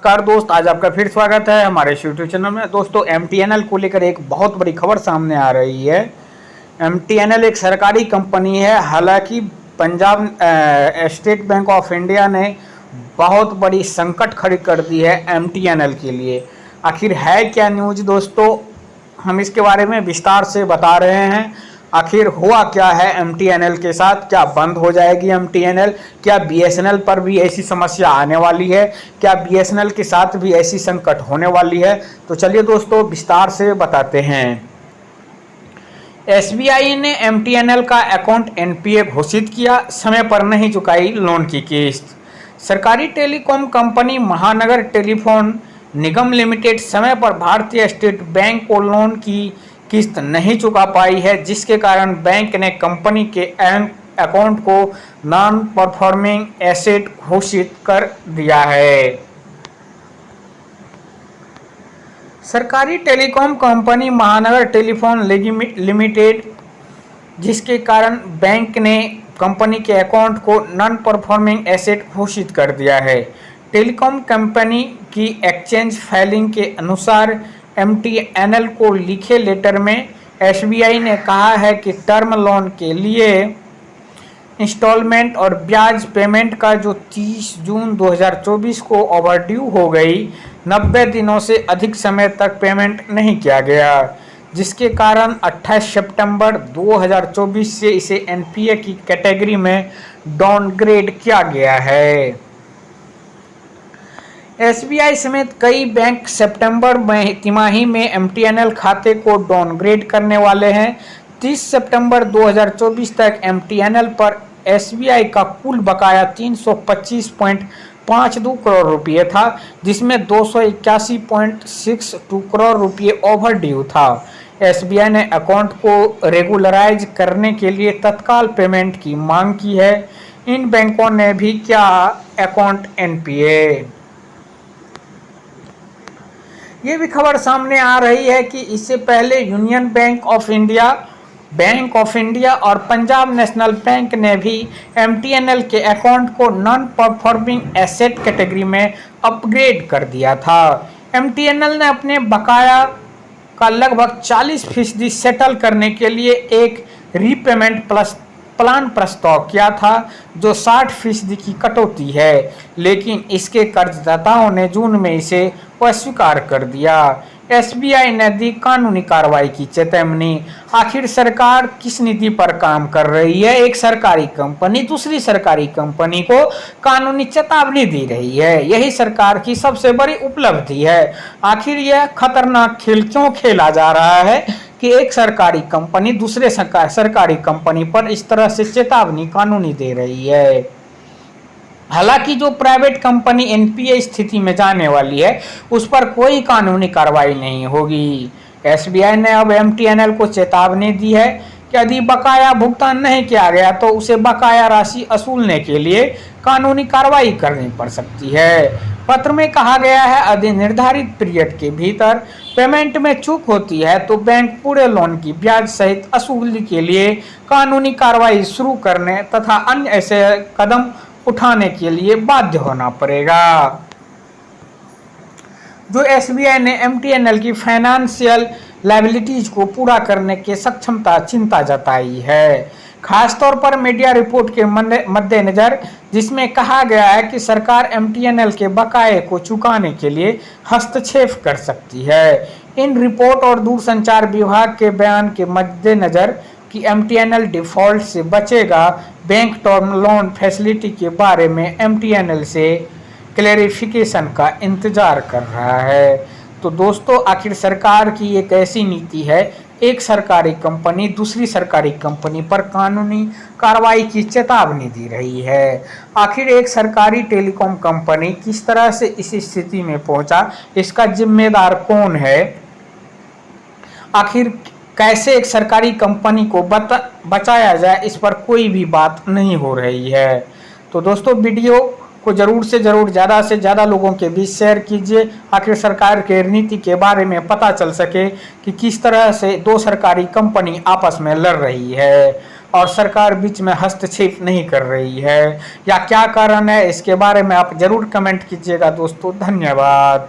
नमस्कार दोस्त, आज आपका फिर स्वागत है हमारे यूट्यूब चैनल में। दोस्तों, एमटीएनएल को लेकर एक बहुत बड़ी खबर सामने आ रही है। एमटीएनएल एक सरकारी कंपनी है। हालांकि Punjab state bank of India ने बहुत बड़ी संकट खड़ी कर दी है एमटीएनएल के लिए। आखिर है क्या न्यूज़ दोस्तों, हम इसके बारे में विस्तार से बता रहे हैं। आखिर हुआ क्या है एमटीएनएल के साथ, क्या बंद हो जाएगी एमटीएनएल, क्या बीएसएनएल पर भी ऐसी समस्या आने वाली है, क्या बीएसएनएल के साथ भी ऐसी संकट होने वाली है। तो चलिए दोस्तों विस्तार से बताते हैं। एसबीआई ने एमटीएनएल का अकाउंट एनपीए घोषित किया, समय पर नहीं चुकाई लोन की किस्त। सरकारी टेलीकॉम कंपनी महानगर टेलीफोन निगम लिमिटेड समय पर भारतीय स्टेट बैंक को लोन की किस्त नहीं चुका पाई है, जिसके कारण बैंक ने कंपनी के अकाउंट को नॉन परफॉर्मिंग एसेट घोषित कर दिया है। सरकारी टेलीकॉम कंपनी महानगर टेलीफोन लिमिटेड, जिसके कारण बैंक ने कंपनी के अकाउंट को नॉन परफॉर्मिंग एसेट घोषित कर दिया है। टेलीकॉम कंपनी की एक्सचेंज फाइलिंग के अनुसार एमटीएनएल को लिखे लेटर में एसबीआई ने कहा है कि टर्म लोन के लिए इंस्टॉलमेंट और ब्याज पेमेंट का जो 30 जून 2024 को ओवरड्यू हो गई, 90 दिनों से अधिक समय तक पेमेंट नहीं किया गया, जिसके कारण 28 सितंबर 2024 से इसे एनपीए की कैटेगरी में डाउनग्रेड किया गया है। एसबीआई समेत कई बैंक सितंबर तिमाही में एमटीएनएल खाते को डाउनग्रेड करने वाले हैं। 30 सितंबर 2024 तक एमटीएनएल पर एसबीआई का कुल बकाया 325.52 करोड़ रुपये था, जिसमें 281.62 करोड़ रुपये ओवरड्यू था। एसबीआई ने अकाउंट को रेगुलराइज करने के लिए तत्काल पेमेंट की मांग की है। इन बैंकों ने भी किया अकाउंट एनपीए। ये भी खबर सामने आ रही है कि इससे पहले यूनियन बैंक ऑफ इंडिया और पंजाब नेशनल बैंक ने भी एमटीएनएल के अकाउंट को नॉन परफॉर्मिंग एसेट कैटेगरी में अपग्रेड कर दिया था। एमटीएनएल ने अपने बकाया का लगभग 40% सेटल करने के लिए एक रीपेमेंट प्लान प्रस्ताव किया था, जो 60% की कटौती है, लेकिन इसके कर्जदाताओं ने जून में इसे अस्वीकार कर दिया। एसबीआई ने दी कानूनी कार्रवाई की चेतावनी। आखिर सरकार किस नीति पर काम कर रही है? एक सरकारी कंपनी दूसरी सरकारी कंपनी को कानूनी चेतावनी दे रही है। यही सरकार की सबसे बड़ी उपलब्धि है। आखिर यह खतरनाक खेल क्यों खेला जा रहा है कि एक सरकारी कंपनी दूसरे सरकारी कंपनी पर इस तरह से चेतावनी कानूनी दे रही है। हालांकि जो प्राइवेट कंपनी एनपीए स्थिति में जाने वाली है, उस पर कोई कानूनी कार्रवाई नहीं होगी। एसबीआई ने अब एमटीएनएल को चेतावनी दी है कि यदि बकाया भुगतान नहीं किया गया तो उसे बकाया राशि वसूलने के लिए कानूनी कार्रवाई करनी पड़ सकती है। पत्र में कहा गया है, यदि निर्धारित पीरियड के भीतर पेमेंट में चूक होती है तो बैंक पूरे लोन की ब्याज सहित वसूली के लिए कानूनी कार्रवाई शुरू करने तथा अन्य ऐसे कदम उठाने के लिए बाध्य होना पड़ेगा। जो एसबीआई ने एमटीएनएल की फाइनेंशियल लायबिलिटीज को पूरा करने के सक्षमता चिंता जताई है, खासतौर पर मीडिया रिपोर्ट के मद्देनजर, जिसमें कहा गया है कि सरकार एमटीएनएल के बकाये को चुकाने के लिए हस्तक्षेप कर सकती है। इन रिपोर्ट और दूरसंचार विभाग के बयान के मद्देनजर कि एमटीएनएल डिफॉल्ट से बचेगा, बैंक टर्म लोन फैसिलिटी के बारे में एमटीएनएल से क्लैरिफिकेशन का इंतजार कर रहा है। तो दोस्तों, आखिर सरकार की एक ऐसी नीति है, एक सरकारी कंपनी दूसरी सरकारी कंपनी पर कानूनी कार्रवाई की चेतावनी दे रही है। आखिर एक सरकारी टेलीकॉम कंपनी किस तरह से इस स्थिति में पहुंचा, इसका जिम्मेदार कौन है? आखिर कैसे एक सरकारी कंपनी को बचाया जाए, इस पर कोई भी बात नहीं हो रही है। तो दोस्तों, वीडियो को जरूर से जरूर ज़्यादा से ज़्यादा लोगों के बीच शेयर कीजिए। आखिर सरकार के नीति के बारे में पता चल सके कि किस तरह से दो सरकारी कंपनी आपस में लड़ रही है। और सरकार बीच में हस्तक्षेप नहीं कर रही है, या क्या कारण है, इसके बारे में आप जरूर कमेंट कीजिएगा दोस्तों। धन्यवाद।